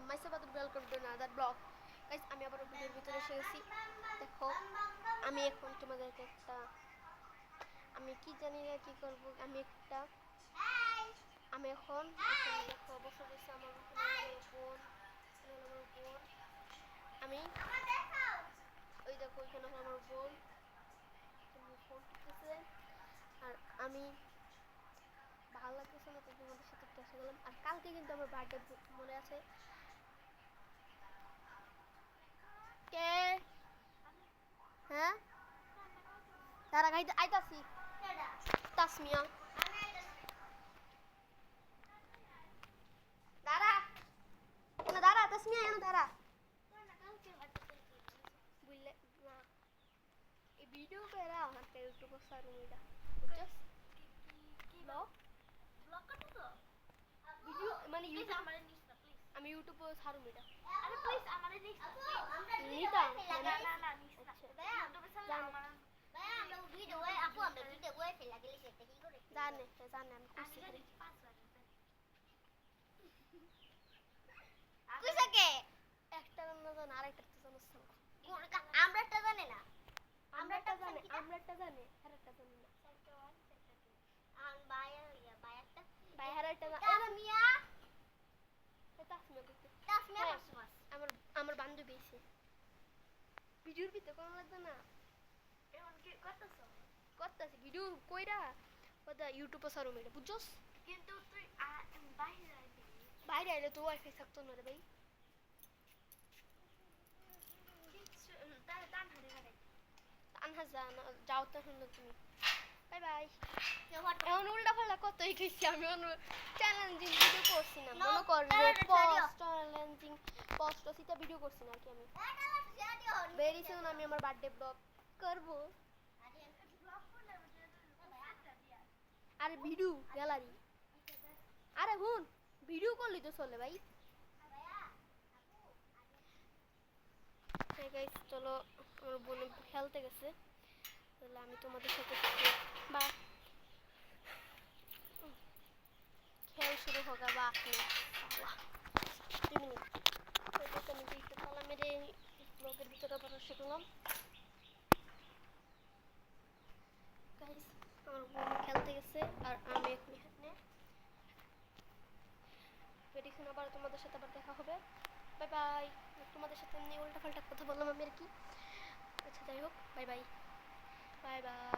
myself welcome to another blog. Guys, আমি আবার ভিডিওর ভিতরে এসে গেছি। দেখো আমি এখন তোমাদেরকে একটা আমি কি জানি না কি করব। আমি এখন দেখো বসে রয়েছে আমার বোন আমি ওই দেখো ওইখানে আমার বোন ফোন টিপতেছে আর আমি ভালো লাগতেছে না, তো তোমাদের সাথে একটু এসে গেলাম। আর কালকে কিন্তু আমার বার্থডে মনে আছে? কে? হ্যাঁ দাঁড়া গাইতে আইতাছি। তাসমিয়া দাঁড়া, না দাঁড়া তাসমিয়া এনো দাঁড়া। বুঝলে না এই ভিডিও করে আমার ইউটিউব সারু এটা বুঝছস? ব্লগ ব্লগ করতে তো ভিডিও মানে ইউটিউব আমারে নিস না প্লিজ। আমি ইউটিউব সারু এটা। আরে প্লিজ আমারে নিস না নিতা না নিস না ভাই ইউটিউবে সারু আমার ভাই আমরা ভিডিও আপু আমরা ভিডিও করে ফেলা গেলে সেটা কি করে জানে আমি খুশি করি কুইসাকে একটা না জানে আরেকটা তো জানো আমরাটা জানে না আমরাটা জানে আরেকটা জানে না আন বায়ারটা তাসমিয়া আমার বান্ধবী এসে ভিডিওর ভিতরে কোন লাগবে না এখন কি করতেছ ভিডিও কইরা ওটা ইউটিউবে সারো মেরে বুঝছস? কিন্তু তুই বাইরে আইলে তো ওয়াইফাই থাকতো না রে ভাই। যাও তো শুনলো তুমি। Bye bye. এখন উল্টা পাল্টা কতই খেয়েছি আমি চ্যালেঞ্জিং ভিডিও করছি না মনে কর চ্যালেঞ্জিং পোস্ট সিটা ভিডিও করছি না কি আমি ভেরি সুন আমি আমার বার্থডে ব্লগ করব। আরে ভিডিও গ্যালারি আরে হুন ভিডিও করলি তো চলে ভাই। হ্যাঁ গাইস চলো আমার বোন খেলতে গেছে, তাহলে আমি তোমাদের সাথে বা খেল শুরু হোগা বা আপনি 2 মিনিট তো আমি একটু তালা মেরে ব্লগের ভিতরে প্রবেশ করলাম। গাইস আমার বোন খেলতে গেছে আর আমি এখানে ভেরিফিকেশন আবার তোমাদের সাথে আবার দেখা হবে। Bye bye. তোমাদের সাথে এমনি উল্টা পাল্টা কথা বললাম আমি আর কি। আচ্ছা যাই হোক বাই বাই বাই বাই।